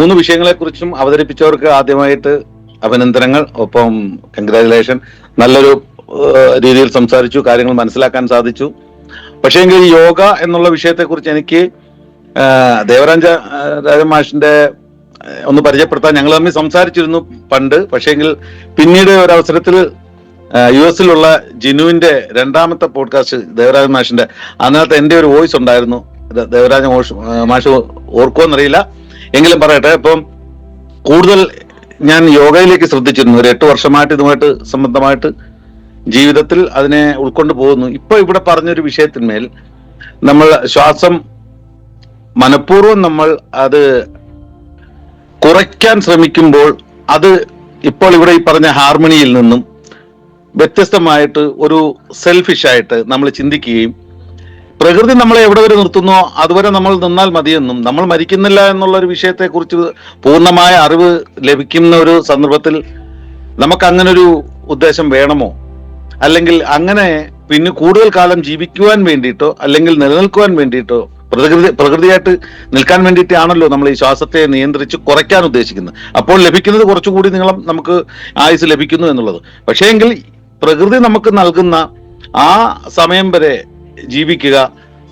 മൂന്ന് വിഷയങ്ങളെക്കുറിച്ചും അവതരിപ്പിച്ചവർക്ക് ആദ്യമായിട്ട് അഭിനന്ദനങ്ങൾ, ഒപ്പം കൺഗ്രാജുലേഷൻ. നല്ലൊരു രീതിയിൽ സംസാരിച്ചു, കാര്യങ്ങൾ മനസ്സിലാക്കാൻ സാധിച്ചു. പക്ഷേ എങ്കിൽ യോഗ എന്നുള്ള വിഷയത്തെക്കുറിച്ച് എനിക്ക് ദേവരാജ മാഷിന്റെ ഒന്ന് പരിചയപ്പെടുത്താൻ ഞങ്ങൾ തമ്മിൽ സംസാരിച്ചിരുന്നു പണ്ട്. പക്ഷേങ്കിൽ പിന്നീട് ഒരവസരത്തിൽ US-ലുള്ള ജിനുവിന്റെ രണ്ടാമത്തെ പോഡ്കാസ്റ്റ് ദേവരാജ മാഷിന്റെ, അതിനകത്ത് എൻ്റെ ഒരു വോയിസ് ഉണ്ടായിരുന്നു. ദേവരാജ മാഷ് ഓർക്കുമെന്നറിയില്ല, എങ്കിലും പറയട്ടെ. അപ്പം കൂടുതൽ ഞാൻ യോഗയിലേക്ക് ശ്രദ്ധിച്ചിരുന്നു. ഒരു 8 വർഷമായിട്ട് ഇതുമായിട്ട് സംബന്ധമായിട്ട് ജീവിതത്തിൽ അതിനെ ഉൾക്കൊണ്ട് പോകുന്നു. ഇപ്പൊ ഇവിടെ പറഞ്ഞൊരു വിഷയത്തിന്മേൽ നമ്മൾ ശ്വാസം മനഃപൂർവ്വം നമ്മൾ അത് കുറയ്ക്കാൻ ശ്രമിക്കുമ്പോൾ അത് ഇപ്പോൾ ഇവിടെ ഈ പറഞ്ഞ ഹാർമണിയിൽ നിന്നും വ്യത്യസ്തമായിട്ട് ഒരു സെൽഫിഷായിട്ട് നമ്മൾ ചിന്തിക്കുകയും പ്രകൃതി നമ്മളെ എവിടെ വരെ നിർത്തുന്നോ അതുവരെ നമ്മൾ നിന്നാൽ മതിയെന്നും, നമ്മൾ മരിക്കുന്നില്ല എന്നുള്ള ഒരു വിഷയത്തെക്കുറിച്ച് പൂർണ്ണമായ അറിവ് ലഭിക്കുന്ന ഒരു സന്ദർഭത്തിൽ നമുക്ക് അങ്ങനെ ഒരു ഉദ്ദേശം വേണമോ, അല്ലെങ്കിൽ അങ്ങനെ പിന്നെ കൂടുതൽ കാലം ജീവിക്കുവാൻ വേണ്ടിയിട്ടോ അല്ലെങ്കിൽ നിലനിൽക്കുവാൻ വേണ്ടിയിട്ടോ പ്രകൃതിയായിട്ട് നിൽക്കാൻ വേണ്ടിയിട്ടാണല്ലോ നമ്മൾ ഈ ശ്വാസത്തെ നിയന്ത്രിച്ച് കുറയ്ക്കാൻ ഉദ്ദേശിക്കുന്നത്. അപ്പോൾ ലഭിക്കുന്നത് കുറച്ചുകൂടി നീളം നമുക്ക് ആയുസ് ലഭിക്കുന്നു എന്നുള്ളത്. പക്ഷേ എങ്കിൽ പ്രകൃതി നമുക്ക് നൽകുന്ന ആ സമയം വരെ ജീവിക്കുക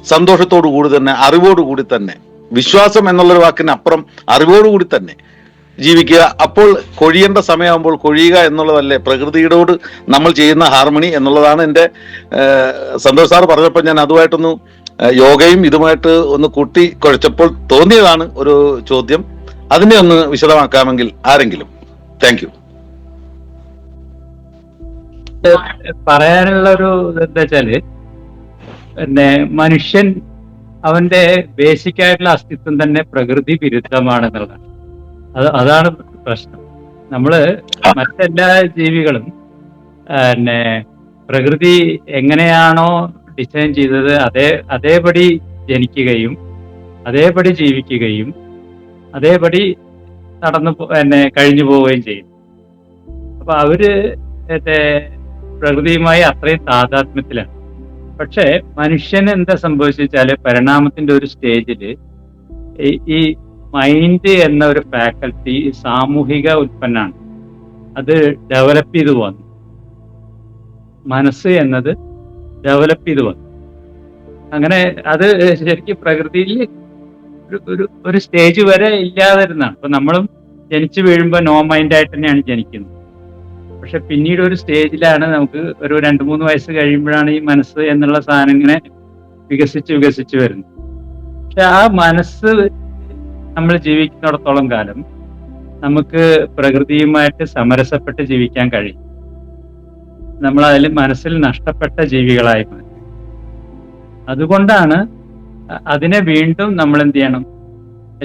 സന്തോഷത്തോടു കൂടി തന്നെ, അറിവോടുകൂടി തന്നെ, വിശ്വാസം എന്നുള്ളൊരു വാക്കിന് അപ്പുറം അറിവോടുകൂടി തന്നെ ജീവിക്കുക. അപ്പോൾ കൊഴിയേണ്ട സമയമാകുമ്പോൾ കൊഴിയുക എന്നുള്ളതല്ലേ പ്രകൃതിയോട് നമ്മൾ ചെയ്യുന്ന ഹാർമണി എന്നുള്ളതാണ്. എൻ്റെ സന്തോഷ് സാർ പറഞ്ഞപ്പോൾ ഞാൻ അതുമായിട്ടൊന്ന് യോഗയും ഇതുമായിട്ട് ഒന്ന് കൂട്ടി കുഴച്ചപ്പോൾ തോന്നിയതാണ് ഒരു ചോദ്യം. അതിനെ ഒന്ന് വിശദമാക്കാമെങ്കിൽ ആരെങ്കിലും. Thank you. പറയാനുള്ള ഒരു എന്താ വെച്ചാല്, പിന്നെ മനുഷ്യൻ അവന്റെ ബേസിക് ആയിട്ടുള്ള അസ്തിത്വം തന്നെ പ്രകൃതി വിരുദ്ധമാണെന്നുള്ളതാണ്. അതാണ് പ്രശ്നം. നമ്മള് മറ്റെല്ലാ ജീവികളും പിന്നെ പ്രകൃതി എങ്ങനെയാണോ ഡിസൈൻ ചെയ്തത് അതേപടി ജനിക്കുകയും അതേപടി ജീവിക്കുകയും അതേപടി കഴിഞ്ഞു പോവുകയും ചെയ്യും. അപ്പൊ അവര് പ്രകൃതിയുമായി അത്രയും താതാത്മ്യത്തിലാണ്. പക്ഷെ മനുഷ്യന് എന്താ സംഭവിച്ചാല്, പരിണാമത്തിന്റെ ഒരു സ്റ്റേജില് ഈ മൈൻഡ് എന്ന ഒരു ഫാക്കൽറ്റി സാമൂഹിക ഉൽപ്പന്നമാണ്. അത് ഡെവലപ്പ് ചെയ്തു വന്നു. മനസ്സ് എന്നത് ഡെവലപ്പ് ചെയ്തു വന്നു. അങ്ങനെ അത് ശരിക്കും പ്രകൃതിയിൽ ഒരു സ്റ്റേജ് വരെ ഇല്ലാതിരുന്നാണ്. അപ്പൊ നമ്മളും ജനിച്ചു വീഴുമ്പോൾ നോ മൈൻഡായിട്ട് തന്നെയാണ് ജനിക്കുന്നത്. പക്ഷെ പിന്നീട് ഒരു സ്റ്റേജിലാണ് നമുക്ക് ഒരു 2-3 വയസ്സ് കഴിയുമ്പോഴാണ് ഈ മനസ്സ് എന്നുള്ള സാധനം ഇങ്ങനെ വികസിച്ച് വരുന്നത്. പക്ഷെ ആ മനസ്സ് നമ്മൾ ജീവിക്കുന്നിടത്തോളം കാലം നമുക്ക് പ്രകൃതിയുമായിട്ട് സമരസപ്പെട്ട് ജീവിക്കാൻ കഴിയും. നമ്മൾ അതിൽ മനസ്സിൽ നഷ്ടപ്പെട്ട ജീവികളായി മാറി. അതുകൊണ്ടാണ് അതിനെ വീണ്ടും നമ്മൾ എന്ത് ചെയ്യണം,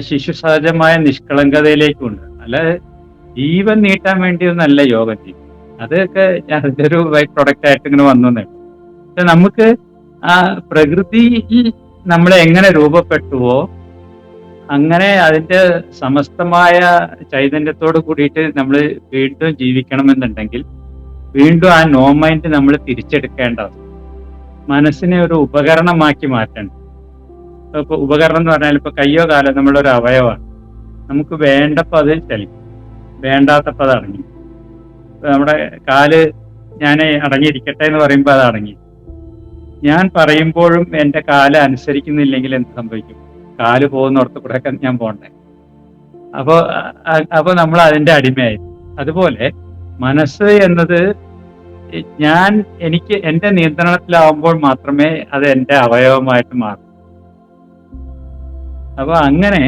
ശിശു സഹജമായ നിഷ്കളങ്കതയിലേക്ക് കൊണ്ട്, അല്ലാതെ ജീവൻ നീട്ടാൻ വേണ്ടിയൊന്നല്ല യോഗ ചെയ്യും. അതൊക്കെ അതിൻ്റെ ഒരു ബൈ പ്രൊഡക്റ്റ് ആയിട്ട് ഇങ്ങനെ വന്നു. പക്ഷെ നമുക്ക് ആ പ്രകൃതിയിൽ നമ്മളെ എങ്ങനെ രൂപപ്പെട്ടുവോ അങ്ങനെ അതിന്റെ സമസ്തമായ ചൈതന്യത്തോട് കൂടിയിട്ട് നമ്മൾ വീണ്ടും ജീവിക്കണമെന്നുണ്ടെങ്കിൽ വീണ്ടും ആ നോ മൈൻഡ് നമ്മൾ തിരിച്ചെടുക്കേണ്ടത്, മനസ്സിനെ ഒരു ഉപകരണമാക്കി മാറ്റണം. ഇപ്പൊ ഉപകരണം എന്ന് പറഞ്ഞാൽ ഇപ്പൊ കയ്യോ കാലോ നമ്മളൊരു അവയവമാണ്. നമുക്ക് വേണ്ടപ്പോൾ അത് ചലിക്കും, വേണ്ടാത്തപ്പോൾ അത് അടങ്ങി. നമ്മുടെ കാല് ഞാൻ അടങ്ങിയിരിക്കട്ടെ എന്ന് പറയുമ്പോൾ അത് അടങ്ങി. ഞാൻ പറയുമ്പോഴും എൻ്റെ കാല് അനുസരിക്കുന്നില്ലെങ്കിൽ എന്ത് സംഭവിക്കും? കാല് പോകുന്നിടത്ത് കൂടെ ഒക്കെ ഞാൻ പോകണ്ടേ? അപ്പൊ നമ്മൾ അതിന്റെ അടിമയായി. അതുപോലെ മനസ്സ് എന്നത് എനിക്ക് എൻ്റെ നിയന്ത്രണത്തിലാവുമ്പോൾ മാത്രമേ അത് എൻ്റെ അവയവമായിട്ട് മാറൂ. അപ്പൊ അങ്ങനെ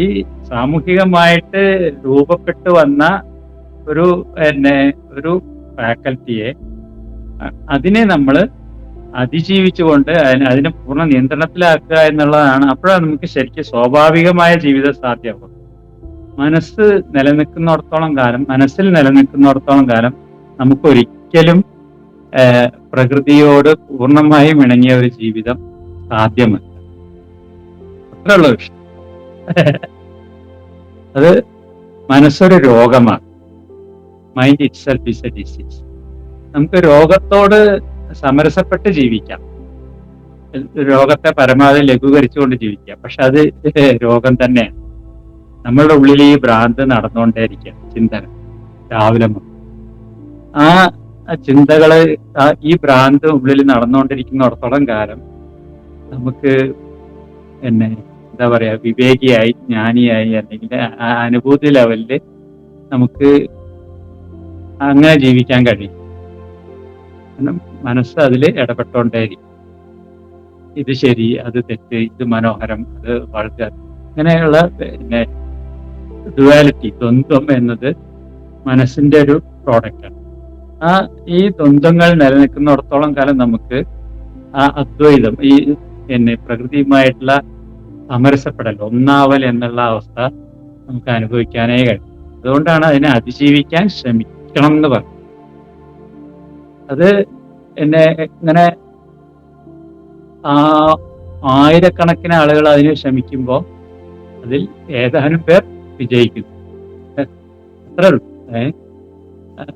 ഈ സാമൂഹികമായിട്ട് രൂപപ്പെട്ടു വന്ന ഒരു ഫാക്കൽറ്റിയെ അതിനെ നമ്മൾ അതിജീവിച്ചുകൊണ്ട് അതിനെ പൂർണ്ണ നിയന്ത്രണത്തിലാക്കുക എന്നുള്ളതാണ്. അപ്പോഴാണ് നമുക്ക് ശരിക്കും സ്വാഭാവികമായ ജീവിതം സാധ്യമാകും. മനസ്സിൽ നിലനിൽക്കുന്നിടത്തോളം കാലം നമുക്കൊരിക്കലും പ്രകൃതിയോട് പൂർണ്ണമായും ഇണങ്ങിയ ഒരു ജീവിതം സാധ്യമല്ല. അത്രയുള്ള വിഷയം. അത് മനസ്സൊരു രോഗമാണ്. Mind it self is A disease. നമുക്ക് രോഗത്തോട് സമരസപ്പെട്ട് ജീവിക്കാം, രോഗത്തെ പരമാവധി ലഘൂകരിച്ചുകൊണ്ട് ജീവിക്കാം. പക്ഷെ അത് രോഗം തന്നെയാണ്. നമ്മളുടെ ഉള്ളിൽ ഈ ഭ്രാന്ത് നടന്നുകൊണ്ടേയിരിക്കുക, ചിന്തകൾ രാവിലെ മുതൽ. ആ ചിന്തകള് ഈ ഭ്രാന്ത് ഉള്ളിൽ നടന്നുകൊണ്ടിരിക്കുന്നിടത്തോളം കാലം നമുക്ക് എന്താ പറയാ, വിവേകിയായി, ജ്ഞാനിയായി, അല്ലെങ്കിൽ ആ അനുഭൂതി ലെവലില് നമുക്ക് അങ്ങനെ ജീവിക്കാൻ കഴിയും. കാരണം മനസ്സ് അതിൽ ഇടപെട്ടുകൊണ്ടേയിരിക്കും. ഇത് ശരി, അത് തെറ്റ്, ഇത് മനോഹരം, അത് വളരെ, ഇങ്ങനെയുള്ള ഡുവാലിറ്റി, ദ്വന്ദ്വം എന്നത് മനസ്സിന്റെ ഒരു പ്രോഡക്റ്റാണ്. ഈ ദ്വന്ദ്വങ്ങൾ നിലനിൽക്കുന്നിടത്തോളം കാലം നമുക്ക് ആ അദ്വൈതം, ഈ പ്രകൃതിയുമായിട്ടുള്ള സമരസപ്പെടൽ, ഒന്നാവൽ എന്നുള്ള അവസ്ഥ നമുക്ക് അനുഭവിക്കാനേ കഴിയും. അതുകൊണ്ടാണ് അതിനെ അതിജീവിക്കാൻ ശ്രമിക്കണം എന്ന് പറയുന്നത്. അത് ഇങ്ങനെ ആയിരക്കണക്കിന് ആളുകൾ അതിന് ശ്രമിക്കുമ്പോൾ അതിൽ ഏതാനും പേർ വിജയിക്കുന്നു. അത്രേ ഉള്ളൂ.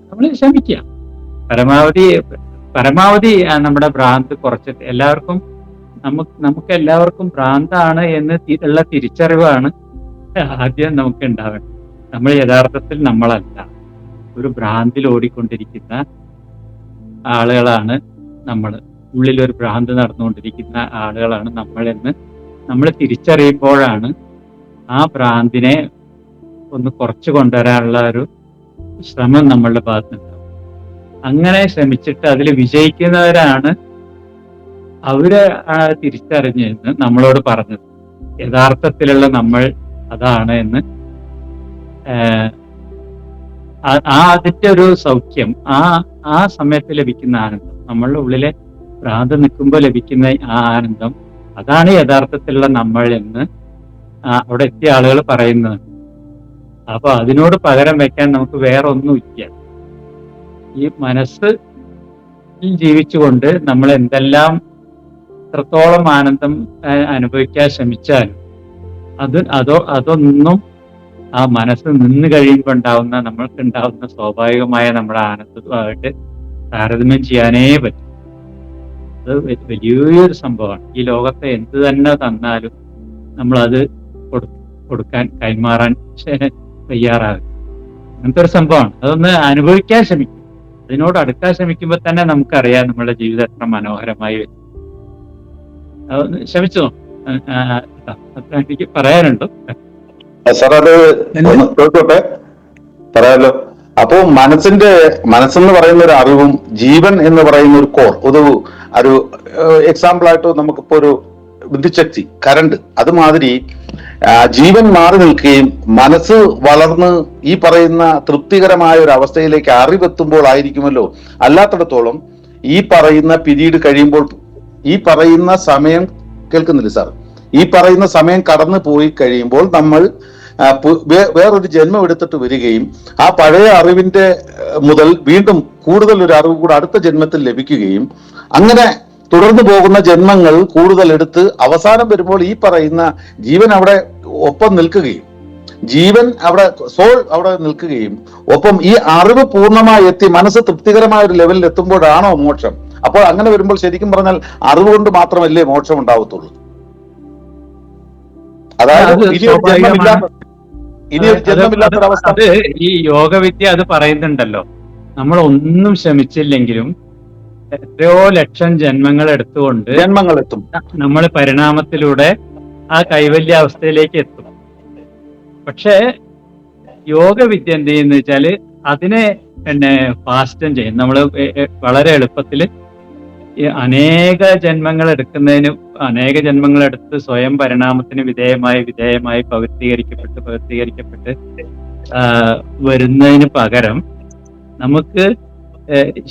നമ്മൾ ശ്രമിക്കുക, പരമാവധി നമ്മുടെ ഭ്രാന്ത് കുറച്ചിട്ട്. എല്ലാവർക്കും നമുക്ക് എല്ലാവർക്കും ഭ്രാന്താണ് എന്ന് ഉള്ള തിരിച്ചറിവാണ് ആദ്യം നമുക്ക് ഉണ്ടാവേണ്ടത്. നമ്മൾ യഥാർത്ഥത്തിൽ നമ്മളല്ല, ഒരു ഭ്രാന്തിൽ ഓടിക്കൊണ്ടിരിക്കുന്ന ആളുകളാണ് നമ്മൾ. ഉള്ളിലൊരു ഭ്രാന്ത് നടന്നുകൊണ്ടിരിക്കുന്ന ആളുകളാണ് നമ്മളെന്ന് നമ്മൾ തിരിച്ചറിയുമ്പോഴാണ് ആ ഭ്രാന്തിനെ ഒന്ന് കുറച്ച് കൊണ്ടുവരാനുള്ള ഒരു ശ്രമം നമ്മളുടെ ഭാഗത്തുണ്ടാവും. അങ്ങനെ ശ്രമിച്ചിട്ട് അതിൽ വിജയിക്കുന്നവരാണ് അവര് തിരിച്ചറിഞ്ഞെന്ന് നമ്മളോട് പറഞ്ഞത്. യഥാർത്ഥത്തിലുള്ള നമ്മൾ അതാണ് എന്ന്. അതിന്റെ ഒരു സൗഖ്യം, ആ സമയത്ത് ലഭിക്കുന്ന ആനന്ദം, നമ്മളുടെ ഉള്ളിലെ ഭ്രാന്ത് നിൽക്കുമ്പോൾ ലഭിക്കുന്ന ആ ആനന്ദം, അതാണ് യഥാർത്ഥത്തിലുള്ള നമ്മൾ എന്ന് അവിടെ എത്തിയ ആളുകൾ പറയുന്നത്. അപ്പൊ അതിനോട് പകരം വെക്കാൻ നമുക്ക് വേറെ ഒന്നുമില്ല. ഈ മനസ്സ് ജീവിച്ചുകൊണ്ട് നമ്മൾ എന്തെല്ലാം എത്രത്തോളം ആനന്ദം അനുഭവിക്കാൻ ശ്രമിച്ചാലും അതൊന്നും ആ മനസ്സ് നിന്ന് കഴിയുമ്പോൾ ഉണ്ടാവുന്ന, നമ്മൾക്ക് ഉണ്ടാവുന്ന സ്വാഭാവികമായ നമ്മുടെ ആനന്ദമായിട്ട് താരതമ്യം ചെയ്യാനേ പറ്റും. അത് വലിയൊരു സംഭവമാണ്. ഈ ലോകത്തെ എന്ത് തന്നെ തന്നാലും നമ്മളത് കൊടുക്കാൻ, കൈമാറാൻ തയ്യാറാകും. അങ്ങനത്തെ ഒരു സംഭവമാണ്. അതൊന്ന് അനുഭവിക്കാൻ ശ്രമിക്കും. അതിനോട് അടുക്കാൻ ശ്രമിക്കുമ്പോൾ തന്നെ നമുക്കറിയാം നമ്മുടെ ജീവിതം എത്ര മനോഹരമായി വരും. അതൊന്ന് ശ്രമിച്ചോ, എനിക്ക് പറയാനുണ്ട്. സാർ അത് ചോദിച്ചോട്ടെ, പറയാലോ. അപ്പോ മനസ്സെന്ന് പറയുന്ന ഒരു അറിവും ജീവൻ എന്ന് പറയുന്ന ഒരു കോർ, ഒരു എക്സാമ്പിൾ ആയിട്ട് നമുക്കിപ്പോ ഒരു വിദ്യുച്ഛക്തി, കറണ്ട്, അതുമാതിരി ജീവൻ മാറി നിൽക്കുകയും മനസ്സ് വളർന്ന് ഈ പറയുന്ന തൃപ്തികരമായ ഒരു അവസ്ഥയിലേക്ക് അറിവെത്തുമ്പോൾ ആയിരിക്കുമല്ലോ. അല്ലാത്തിടത്തോളം ഈ പറയുന്ന പീരീഡ് കഴിയുമ്പോൾ, ഈ പറയുന്ന സമയം, കേൾക്കുന്നില്ല സാർ, ഈ പറയുന്ന സമയം കടന്നു പോയി കഴിയുമ്പോൾ നമ്മൾ വേറൊരു ജന്മം എടുത്തിട്ട് വരികയും ആ പഴയ അറിവിന്റെ മുതൽ വീണ്ടും കൂടുതൽ ഒരു അറിവ് കൂടെ അടുത്ത ജന്മത്തിൽ ലഭിക്കുകയും അങ്ങനെ തുടർന്നു പോകുന്ന ജന്മങ്ങൾ കൂടുതൽ എടുത്ത് അവസാനം വരുമ്പോൾ ഈ പറയുന്ന ജീവൻ അവിടെ ഒപ്പം നിൽക്കുകയും, സോൾ അവിടെ നിൽക്കുകയും, ഒപ്പം ഈ അറിവ് പൂർണ്ണമായി എത്തി മനസ്സ് തൃപ്തികരമായ ഒരു ലെവലിൽ എത്തുമ്പോഴാണോ മോക്ഷം? അപ്പോൾ അങ്ങനെ വരുമ്പോൾ ശരിക്കും പറഞ്ഞാൽ അറിവ് കൊണ്ട് മാത്രമല്ലേ മോക്ഷം ഉണ്ടാവത്തുള്ളൂ? അതായത് ഇനിയൊരു ജന്മമില്ലാത്തൊരവസ്ഥ. അത് ഈ യോഗവിദ്യ അത് പറയുന്നുണ്ടല്ലോ, നമ്മൾ ഒന്നും ശ്രമിച്ചില്ലെങ്കിലും എത്രയോ ലക്ഷം ജന്മങ്ങൾ എടുത്തുകൊണ്ട് നമ്മൾ പരിണാമത്തിലൂടെ ആ കൈവല്യ അവസ്ഥയിലേക്ക് എത്തും. പക്ഷേ യോഗവിദ്യ എന്ത് ചെയ്യുന്ന വെച്ചാല് അതിനെ ഫാസ്റ്റൻ ചെയ്യും. നമ്മൾ വളരെ എളുപ്പത്തിൽ അനേക ജന്മങ്ങൾ എടുത്ത് സ്വയം പരിണാമത്തിന് വിധേയമായി പവിത്രീകരിക്കപ്പെട്ട് വരുന്നതിന് പകരം നമുക്ക്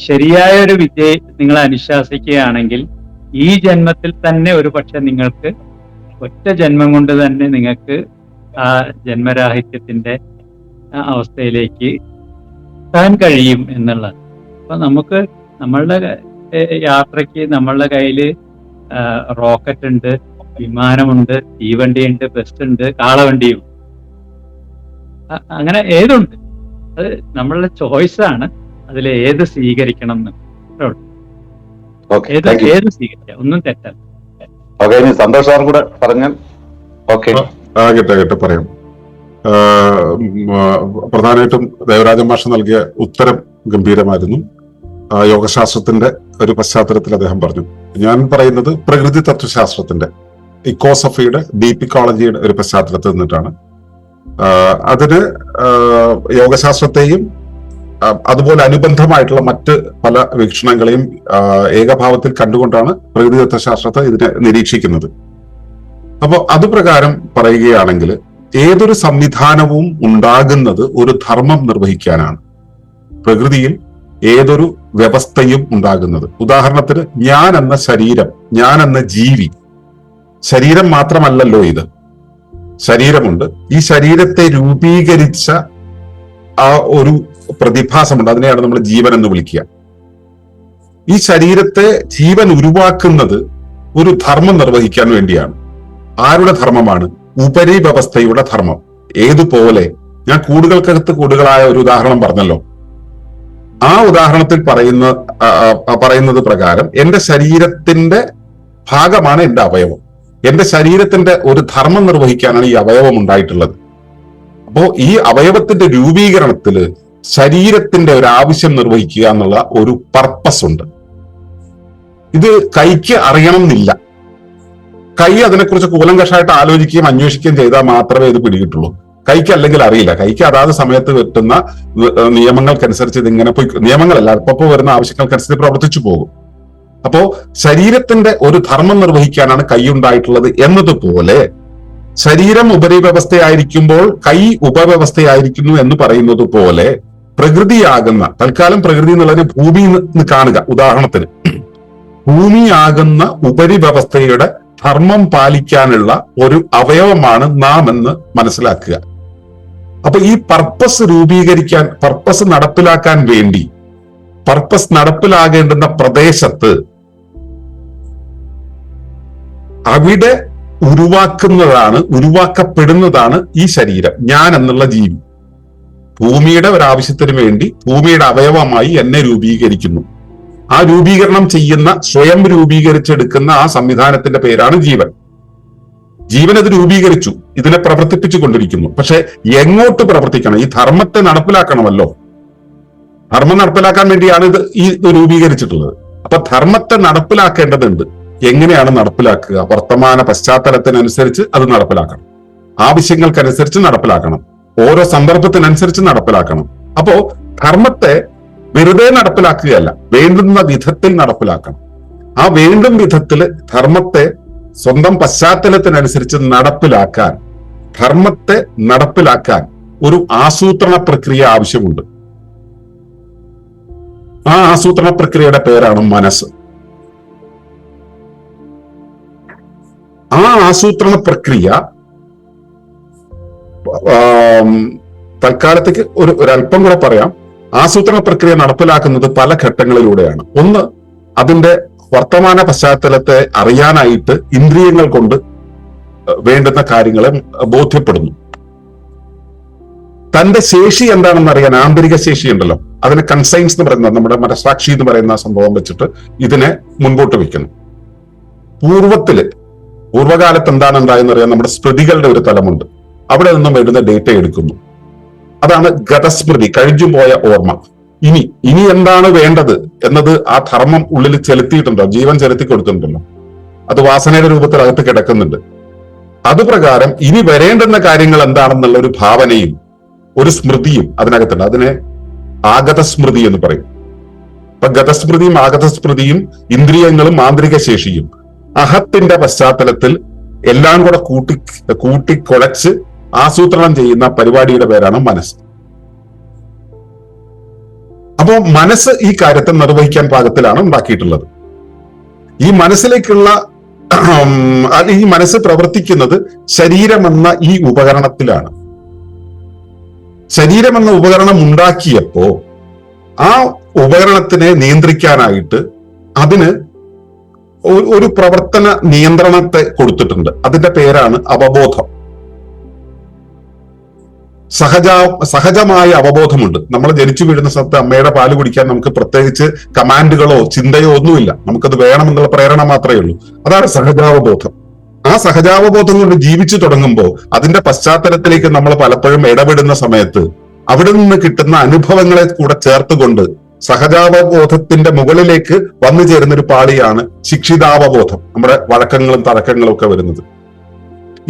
ശരിയായ ഒരു വിദ്യ നിങ്ങൾ അനുശാസിക്കുകയാണെങ്കിൽ ഈ ജന്മത്തിൽ തന്നെ ഒരു പക്ഷെ നിങ്ങൾക്ക് ഒറ്റ ജന്മം കൊണ്ട് തന്നെ നിങ്ങൾക്ക് ആ ജന്മരാഹിത്യത്തിന്റെ അവസ്ഥയിലേക്ക് എത്താൻ കഴിയും എന്നുള്ളത്. അപ്പൊ നമുക്ക് നമ്മളുടെ യാത്രയ്ക്ക് നമ്മളുടെ കയ്യില് റോക്കറ്റ് ഉണ്ട്, വിമാനമുണ്ട്, തീവണ്ടിയുണ്ട്, ബസ് ഉണ്ട്, കാളവണ്ടിയും, അങ്ങനെ ഏതുണ്ട്. അത് നമ്മളുടെ ചോയ്സാണ് അതിൽ ഏത് സ്വീകരിക്കണം എന്ന്. ഏത് സ്വീകരിക്കാം, ഒന്നും തെറ്റല്ല. സന്തോഷം കൂടെ പറഞ്ഞാൽ പറയാം. പ്രധാനമായിട്ടും ദേവരാജൻ മാഷ് നൽകിയ ഉത്തരം ഗംഭീരമായിരുന്നു. യോഗശാസ്ത്രത്തിന്റെ ഒരു പശ്ചാത്തലത്തിൽ അദ്ദേഹം പറഞ്ഞു. ഞാൻ പറയുന്നത് പ്രകൃതി തത്വശാസ്ത്രത്തിന്റെ, ഇക്കോസഫിയുടെ, ഡീപ് ഇക്കോളജിയുടെ ഒരു പശ്ചാത്തലത്തിൽ നിന്നിട്ടാണ്. അതിന് യോഗശാസ്ത്രത്തെയും അതുപോലെ അനുബന്ധമായിട്ടുള്ള മറ്റ് പല വീക്ഷണങ്ങളെയും ഏകഭാവത്തിൽ കണ്ടുകൊണ്ടാണ് പ്രകൃതി തത്വശാസ്ത്രത്തെ ഇതിനെ നിരീക്ഷിക്കുന്നത്. അപ്പോൾ അതുപ്രകാരം പറയുകയാണെങ്കിൽ ഏതൊരു സംവിധാനവും ഉണ്ടാകുന്നത് ഒരു ധർമ്മം നിർവഹിക്കാനാണ്. പ്രകൃതിയിൽ ഏതൊരു വ്യവസ്ഥയും ഉണ്ടാകുന്നത്, ഉദാഹരണത്തിന് ഞാൻ എന്ന ശരീരം, ഞാൻ എന്ന ജീവി, ശരീരം മാത്രമല്ലല്ലോ ഇത്, ശരീരമുണ്ട്. ഈ ശരീരത്തെ രൂപീകരിച്ച ആ ഒരു പ്രതിഭാസമുണ്ട്, അതിനെയാണ് നമ്മൾ ജീവൻ എന്ന് വിളിക്കുക. ഈ ശരീരത്തെ ജീവൻ ഉരുവാക്കുന്നത് ഒരു ധർമ്മം നിർവഹിക്കാൻ വേണ്ടിയാണ്. ആരുടെ ധർമ്മമാണ്? ഉപരിവ്യവസ്ഥയുടെ ധർമ്മം. ഏതുപോലെ ഞാൻ കൂടുകൾക്കകത്ത് കൂടുകളായ ഒരു ഉദാഹരണം പറഞ്ഞല്ലോ. ആ ഉദാഹരണത്തിൽ പറയുന്നത് പ്രകാരം എന്റെ ശരീരത്തിന്റെ ഭാഗമാണ് എന്റെ അവയവം. എന്റെ ശരീരത്തിന്റെ ഒരു ധർമ്മം നിർവഹിക്കാനാണ് ഈ അവയവം ഉണ്ടായിട്ടുള്ളത്. അപ്പോ ഈ അവയവത്തിന്റെ രൂപീകരണത്തില് ശരീരത്തിന്റെ ഒരു ആവശ്യം നിർവഹിക്കുക എന്നുള്ള ഒരു പർപ്പസ് ഉണ്ട്. ഇത് കൈക്ക് അറിയണം എന്നില്ല. കൈ അതിനെക്കുറിച്ച് കൂലങ്കഷമായിട്ട് ആലോചിക്കുകയും അന്വേഷിക്കുകയും ചെയ്താൽ മാത്രമേ ഇത് പിടികിട്ടുള്ളൂ. കൈക്ക് അല്ലെങ്കിൽ അറിയില്ല. കൈക്ക് അതാത് സമയത്ത് കിട്ടുന്ന നിയമങ്ങൾക്കനുസരിച്ച് ഇതിങ്ങനെ പോയി, നിയമങ്ങളല്ല, അപ്പൊ വരുന്ന ആവശ്യങ്ങൾക്കനുസരിച്ച് പ്രവർത്തിച്ചു പോകും. അപ്പോ ശരീരത്തിന്റെ ഒരു ധർമ്മം നിർവഹിക്കാനാണ് കൈ ഉണ്ടായിട്ടുള്ളത് എന്നതുപോലെ ശരീരം ഉപരിവ്യവസ്ഥയായിരിക്കുമ്പോൾ കൈ ഉപവ്യവസ്ഥയായിരിക്കുന്നു എന്ന് പറയുന്നത് പോലെ പ്രകൃതിയാകുന്ന, തൽക്കാലം പ്രകൃതി എന്നുള്ളതിന് ഭൂമി എന്ന് കാണുക, ഉദാഹരണത്തിന് ഭൂമിയാകുന്ന ഉപരിവ്യവസ്ഥയുടെ ധർമ്മം പാലിക്കാനുള്ള ഒരു അവയവമാണ് നാം എന്ന് മനസ്സിലാക്കുക. അപ്പൊ ഈ പർപ്പസ് രൂപീകരിക്കാൻ, പർപ്പസ് നടപ്പിലാക്കാൻ വേണ്ടി, പർപ്പസ് നടപ്പിലാകേണ്ടുന്ന പ്രദേശത്ത് അവിടെ ഉരുവാക്കപ്പെടുന്നതാണ് ഈ ശരീരം, ഞാൻ എന്നുള്ള ജീവി. ഭൂമിയുടെ ഒരാവശ്യത്തിന് വേണ്ടി ഭൂമിയുടെ അവയവമായി എന്നെ രൂപീകരിക്കുന്നു. ആ രൂപീകരണം ചെയ്യുന്ന, സ്വയം രൂപീകരിച്ചെടുക്കുന്ന ആ സംവിധാനത്തിന്റെ പേരാണ് ജീവൻ. ജീവൻ ഇത് രൂപീകരിച്ചു, ഇതിനെ പ്രവർത്തിപ്പിച്ചു കൊണ്ടിരിക്കുന്നു. പക്ഷെ എങ്ങോട്ട് പ്രവർത്തിക്കണം? ഈ ധർമ്മത്തെ നടപ്പിലാക്കണമല്ലോ. ധർമ്മം നടപ്പിലാക്കാൻ വേണ്ടിയാണ് ഈ രൂപീകരിച്ചിട്ടുള്ളത്. അപ്പൊ ധർമ്മത്തെ നടപ്പിലാക്കേണ്ടതുണ്ട്. എങ്ങനെയാണ് നടപ്പിലാക്കുക? വർത്തമാന പശ്ചാത്തലത്തിനനുസരിച്ച് അത് നടപ്പിലാക്കണം, ആവശ്യങ്ങൾക്കനുസരിച്ച് നടപ്പിലാക്കണം, ഓരോ സന്ദർഭത്തിനനുസരിച്ച് നടപ്പിലാക്കണം. അപ്പോ ധർമ്മത്തെ വെറുതെ നടപ്പിലാക്കുകയല്ല, വേണ്ടുന്ന വിധത്തിൽ നടപ്പിലാക്കണം. ആ വേണ്ടും വിധത്തിൽ ധർമ്മത്തെ സ്വന്തം പശ്ചാത്തലത്തിനനുസരിച്ച് നടപ്പിലാക്കാൻ, ധർമ്മത്തെ നടപ്പിലാക്കാൻ ഒരു ആസൂത്രണ പ്രക്രിയ ആവശ്യമുണ്ട്. ആ ആസൂത്രണ പ്രക്രിയയുടെ പേരാണ് മനസ്സ്. ആ ആസൂത്രണ പ്രക്രിയ തൽക്കാലത്തേക്ക് ഒരല്പം കൂടെ പറയാം. ആസൂത്രണ പ്രക്രിയ നടപ്പിലാക്കുന്നത് പല ഘട്ടങ്ങളിലൂടെയാണ്. ഒന്ന്, അതിന്റെ വർത്തമാന പശ്ചാത്തലത്തെ അറിയാനായിട്ട് ഇന്ദ്രിയങ്ങൾ കൊണ്ട് വേണ്ടുന്ന കാര്യങ്ങളെ ബോധ്യപ്പെടുന്നു. തന്റെ ശേഷി എന്താണെന്ന് അറിയാൻ ആന്തരിക ശേഷി ഉണ്ടല്ലോ, അതിനെ കൺസൈൻസ് എന്ന് പറയുന്നത്, നമ്മുടെ മനസാക്ഷി എന്ന് പറയുന്ന സംഭവം വെച്ചിട്ട് ഇതിനെ മുൻപോട്ട് വെക്കുന്നു. പൂർവ്വകാലത്ത് എന്താണ് ഉണ്ടായെന്ന് അറിയാൻ നമ്മുടെ സ്മൃതികളുടെ ഒരു തലമുണ്ട്. അവിടെ നിന്നും വേണ്ടുന്ന ഡേറ്റ എടുക്കുന്നു. അതാണ് ഗതസ്മൃതി, കഴിഞ്ഞുപോയ ഓർമ്മ. ഇനി എന്താണ് വേണ്ടത് എന്നത് ആ ധർമ്മം ഉള്ളിൽ ചെലുത്തിയിട്ടുണ്ടോ, ജീവൻ ചെലുത്തി കൊടുത്തിട്ടുണ്ടല്ലോ. അത് വാസനയുടെ രൂപത്തിൽ അകത്ത് കിടക്കുന്നുണ്ട്. അതുപ്രകാരം ഇനി വരേണ്ടുന്ന കാര്യങ്ങൾ എന്താണെന്നുള്ള ഒരു ഭാവനയും ഒരു സ്മൃതിയും അതിനകത്തുണ്ട്. അതിനെ ആഗതസ്മൃതി എന്ന് പറയും. അപ്പൊ ഗതസ്മൃതിയും ആഗതസ്മൃതിയും ഇന്ദ്രിയങ്ങളും ആന്തരിക ശേഷിയും അഹത്തിന്റെ പശ്ചാത്തലത്തിൽ എല്ലാം കൂടെ കൂട്ടിക്കുഴച്ച് ആസൂത്രണം ചെയ്യുന്ന പരിപാടിയുടെ പേരാണ് മനസ്സ്. അപ്പോ മനസ്സ് ഈ കാര്യത്തെ നിർവഹിക്കാൻ പാകത്തിലാണ് ഉണ്ടാക്കിയിട്ടുള്ളത്. ഈ മനസ്സിലേക്കുള്ള ഈ മനസ്സ് പ്രവർത്തിക്കുന്നത് ശരീരമെന്ന ഈ ഉപകരണത്തിലാണ്. ശരീരമെന്ന ഉപകരണം ഉണ്ടാക്കിയപ്പോ ആ ഉപകരണത്തിനെ നിയന്ത്രിക്കാനായിട്ട് അതിന് ഒരു പ്രവർത്തന നിയന്ത്രണത്തെ കൊടുത്തിട്ടുണ്ട്. അതിന്റെ പേരാണ് അവബോധം. സഹജമായ അവബോധമുണ്ട്. നമ്മൾ ജനിച്ചു വീഴുന്ന സ്ഥലത്ത് അമ്മയുടെ പാല് കുടിക്കാൻ നമുക്ക് പ്രത്യേകിച്ച് കമാൻഡുകളോ ചിന്തയോ ഒന്നുമില്ല. നമുക്കത് വേണമെന്നുള്ള പ്രേരണ മാത്രമേ ഉള്ളൂ. അതാണ് സഹജാവബോധം. ആ സഹജാവബോധം കൊണ്ട് ജീവിച്ചു തുടങ്ങുമ്പോൾ അതിന്റെ പശ്ചാത്തലത്തിലേക്ക് നമ്മൾ പലപ്പോഴും ഇടപെടുന്ന സമയത്ത് അവിടെ നിന്ന് കിട്ടുന്ന അനുഭവങ്ങളെ കൂടെ ചേർത്തുകൊണ്ട് സഹജാവബോധത്തിന്റെ മുകളിലേക്ക് വന്നു ചേരുന്ന ഒരു പാളിയാണ് ശിക്ഷിതാവബോധം. നമ്മുടെ വഴക്കങ്ങളും തർക്കങ്ങളും ഒക്കെ വരുന്നത്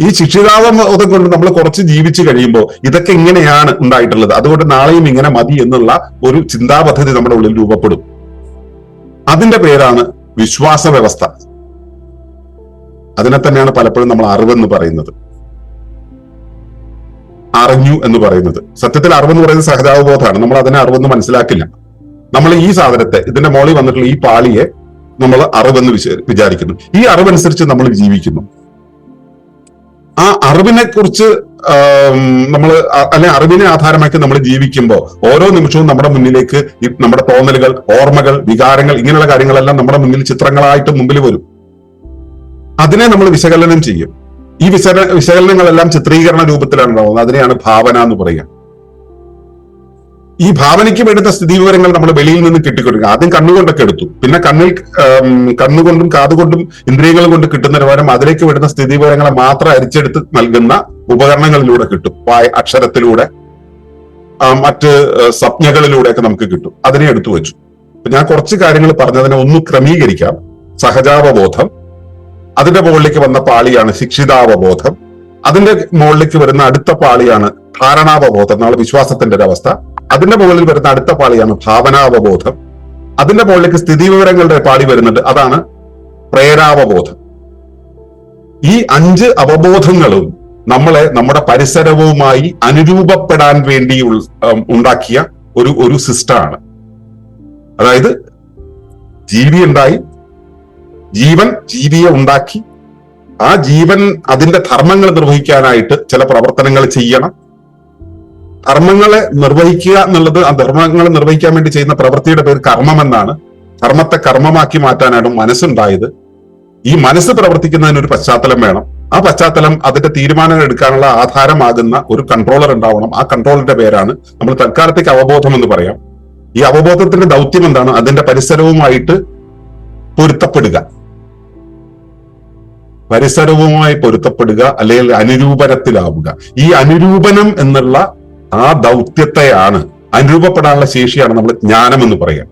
ഈ ശിക്ഷിതാവബോധം കൊണ്ട് നമ്മൾ കുറച്ച് ജീവിച്ചു കഴിയുമ്പോൾ ഇതൊക്കെ ഇങ്ങനെയാണ് ഉണ്ടായിട്ടുള്ളത്, അതുകൊണ്ട് നാളെയും ഇങ്ങനെ മതി എന്നുള്ള ഒരു ചിന്താ പദ്ധതി നമ്മുടെ ഉള്ളിൽ രൂപപ്പെടും. അതിന്റെ പേരാണ് വിശ്വാസ വ്യവസ്ഥ. അതിനെ തന്നെയാണ് പലപ്പോഴും നമ്മൾ അറിവെന്ന് പറയുന്നത്, അറിഞ്ഞു എന്ന് പറയുന്നത്. സത്യത്തിൽ അറിവെന്ന് പറയുന്നത് സഹജാവബോധമാണ്. നമ്മൾ അതിനെ അറിവെന്ന് മനസ്സിലാക്കില്ല. നമ്മൾ ഈ സാധനത്തെ, ഇതിന്റെ മോളിൽ വന്നിട്ടുള്ള ഈ പാളിയെ നമ്മൾ അറിവെന്ന് വിചാരിക്കുന്നു. ഈ അറിവനുസരിച്ച് നമ്മൾ ജീവിക്കുന്നു. ആ അറിവിനെ കുറിച്ച് നമ്മൾ അറിവിനെ ആധാരമാക്കി നമ്മൾ ജീവിക്കുമ്പോൾ ഓരോ നിമിഷവും നമ്മുടെ മുന്നിലേക്ക് നമ്മുടെ തോന്നലുകൾ, ഓർമ്മകൾ, വികാരങ്ങൾ, ഇങ്ങനെയുള്ള കാര്യങ്ങളെല്ലാം നമ്മുടെ മുന്നിൽ ചിത്രങ്ങളായിട്ട് മുമ്പിൽ വരും. അതിനെ നമ്മൾ വിശകലനം ചെയ്യും. ഈ വിശകലനങ്ങളെല്ലാം ചിത്രീകരണ രൂപത്തിലാണ് ഉണ്ടാവുന്നത്. അതിനെയാണ് ഭാവന എന്ന് പറയുക. ഈ ഭാവനയ്ക്ക് വേണ്ടുന്ന സ്ഥിതി വിവരങ്ങൾ നമ്മൾ വെളിയിൽ നിന്ന് കിട്ടിക്കൊടുക്കുക. ആദ്യം കണ്ണുകൊണ്ടൊക്കെ എടുത്തു, പിന്നെ കണ്ണുകൊണ്ടും കാതുകൊണ്ടും ഇന്ദ്രിയങ്ങൾ കൊണ്ട് കിട്ടുന്നതിന് പകരം അതിലേക്ക് വേണ്ടുന്ന സ്ഥിതി വിവരങ്ങളെ മാത്രം അരിച്ചെടുത്ത് നൽകുന്ന ഉപകരണങ്ങളിലൂടെ കിട്ടും. അക്ഷരത്തിലൂടെ, മറ്റ് സംജ്ഞകളിലൂടെയൊക്കെ നമുക്ക് കിട്ടും. അതിനെ എടുത്തു വെച്ചു. ഞാൻ കുറച്ച് കാര്യങ്ങൾ പറഞ്ഞതിനെ ഒന്ന് ക്രമീകരിക്കാം. സഹജാവബോധം, അതിന്റെ മുകളിലേക്ക് വന്ന പാളിയാണ് ശിക്ഷിതാവബോധം, അതിന്റെ മുകളിലേക്ക് വരുന്ന അടുത്ത പാളിയാണ് ധാരണാവബോധം, നാളെ വിശ്വാസത്തിന്റെ ഒരവസ്ഥ. അതിന്റെ മുകളിൽ വരുന്ന അടുത്ത പാളിയാണ് ഭാവനാവബോധം. അതിന്റെ മുകളിലേക്ക് സ്ഥിതി വിവരങ്ങളുടെ പാളി വരുന്നുണ്ട്, അതാണ് പ്രേരാവബോധം. ഈ 5 അവബോധങ്ങളും നമ്മളെ നമ്മുടെ പരിസരവുമായി അനുരൂപപ്പെടാൻ വേണ്ടി ഉണ്ടാക്കിയ ഒരു സിസ്റ്റമാണ്. അതായത് ജീവി ഉണ്ടായി, ജീവൻ ജീവിയെ ഉണ്ടാക്കി, ആ ജീവൻ അതിന്റെ ധർമ്മങ്ങൾ നിർവഹിക്കാനായിട്ട് ചില പ്രവർത്തനങ്ങൾ ചെയ്യണം. ധർമ്മങ്ങളെ നിർവഹിക്കുക എന്നുള്ളത്, ആ ധർമ്മങ്ങളെ നിർവഹിക്കാൻ വേണ്ടി ചെയ്യുന്ന പ്രവൃത്തിയുടെ പേര് കർമ്മം എന്നാണ്. കർമ്മത്തെ കർമ്മമാക്കി മാറ്റാനാണ് മനസ്സുണ്ടായത്. ഈ മനസ്സ് പ്രവർത്തിക്കുന്നതിന് ഒരു പശ്ചാത്തലം വേണം. ആ പശ്ചാത്തലം അതിന്റെ തീരുമാനങ്ങൾ എടുക്കാനുള്ള ആധാരമാകുന്ന ഒരു കൺട്രോളർ ഉണ്ടാവണം. ആ കൺട്രോളറിന്റെ പേരാണ് നമ്മൾ തൽക്കാലത്തേക്ക് അവബോധം എന്ന് പറയാം. ഈ അവബോധത്തിന്റെ ദൗത്യം എന്താണ്? അതിന്റെ പരിസരവുമായിട്ട് പൊരുത്തപ്പെടുക, പരിസരവുമായി പൊരുത്തപ്പെടുക, അല്ലെങ്കിൽ അനുരൂപനത്തിലാവുക. ഈ അനുരൂപനം എന്നുള്ള ആ ദൗത്യത്തെയാണ്, അനുരൂപപ്പെടാനുള്ള ശേഷിയാണ് നമ്മൾ ജ്ഞാനം എന്ന് പറയുക.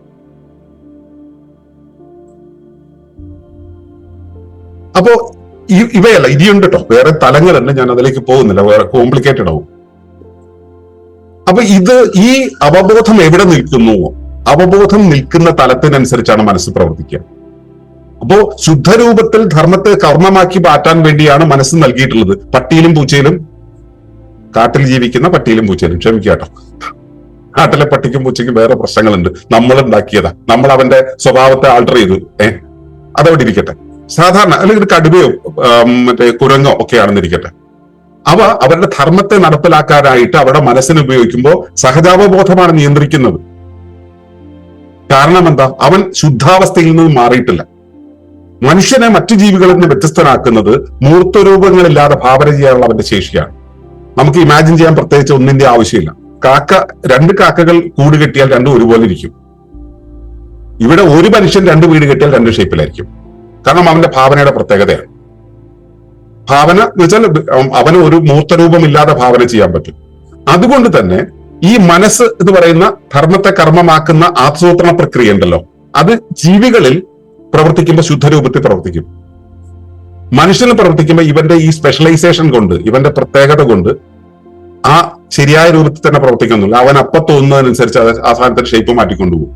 അപ്പോ ഇവയല്ല, ഇനിയുണ്ട് കേട്ടോ, വേറെ തലങ്ങളുണ്ട്, ഞാൻ അതിലേക്ക് പോകുന്നില്ല, വേറെ കോംപ്ലിക്കേറ്റഡ് ആവും. അപ്പൊ ഈ അവബോധം എവിടെ നിൽക്കുന്നുവോ, അവബോധം നിൽക്കുന്ന തലത്തിനനുസരിച്ചാണ് മനസ്സ് പ്രവർത്തിക്കുക. അപ്പോ ശുദ്ധരൂപത്തിൽ ധർമ്മത്തെ കർമ്മമാക്കി മാറ്റാൻ വേണ്ടിയാണ് മനസ്സ് നൽകിയിട്ടുള്ളത്. പട്ടിയിലും പൂച്ചയിലും, കാട്ടിൽ ജീവിക്കുന്ന പട്ടിയിലും പൂച്ചയിലും, ക്ഷമിക്കാട്ടോ, കാട്ടിലെ പട്ടിക്കും പൂച്ചയ്ക്കും വേറെ പ്രശ്നങ്ങളുണ്ട്, നമ്മൾ ഉണ്ടാക്കിയതാ, നമ്മൾ അവന്റെ സ്വഭാവത്തെ ആൾട്ടർ ചെയ്തു. അതവിടെ ഇരിക്കട്ടെ. സാധാരണ അല്ലെങ്കിൽ കടുവയോ മറ്റേ കുരങ്ങോ ഒക്കെയാണെന്നിരിക്കട്ടെ, അവരുടെ ധർമ്മത്തെ നടപ്പിലാക്കാനായിട്ട് അവരുടെ മനസ്സിനെ ഉപയോഗിക്കുമ്പോൾ സഹജാവബോധമാണ് നിയന്ത്രിക്കുന്നത്. കാരണം എന്താ? അവൻ ശുദ്ധാവസ്ഥയിൽ നിന്ന് മാറിയിട്ടില്ല. മനുഷ്യനെ മറ്റു ജീവികളിൽ നിന്ന് വ്യത്യസ്തനാക്കുന്നത് മൂർത്തരൂപങ്ങളില്ലാതെ ഭാവന ചെയ്യാനുള്ള അവന്റെ ശേഷിയാണ്. നമുക്ക് ഇമാജിൻ ചെയ്യാൻ പ്രത്യേകിച്ച് ഒന്നിന്റെ ആവശ്യമില്ല. രണ്ട് കാക്കകൾ കൂട് കെട്ടിയാൽ രണ്ടും ഒരുപോലെ ഇരിക്കും. ഇവിടെ ഒരു മനുഷ്യൻ 2 വീട് കെട്ടിയാൽ 2 ഷേപ്പിലായിരിക്കും. കാരണം അവന്റെ ഭാവനയുടെ പ്രത്യേകതയാണ്. ഭാവന എന്ന് വെച്ചാൽ അവന് ഒരു മൂർത്തരൂപമില്ലാതെ ഭാവന ചെയ്യാൻ പറ്റും. അതുകൊണ്ട് തന്നെ ഈ മനസ്സ് എന്ന് പറയുന്ന ധർമ്മത്തെ കർമ്മമാക്കുന്ന ആസൂത്രണ പ്രക്രിയ ഉണ്ടല്ലോ, അത് ജീവികളിൽ പ്രവർത്തിക്കുമ്പോൾ ശുദ്ധരൂപത്തിൽ പ്രവർത്തിക്കും. മനുഷ്യന് പ്രവർത്തിക്കുമ്പോൾ ഇവന്റെ ഈ സ്പെഷ്യലൈസേഷൻ കൊണ്ട്, ഇവന്റെ പ്രത്യേകത കൊണ്ട് ആ ശരിയായ രൂപത്തിൽ തന്നെ പ്രവർത്തിക്കുന്നില്ല. അവൻ അപ്പം തോന്നുന്നതിനനുസരിച്ച് ആ സാധനത്തിന്റെ ഷേപ്പ് മാറ്റിക്കൊണ്ടുപോകും.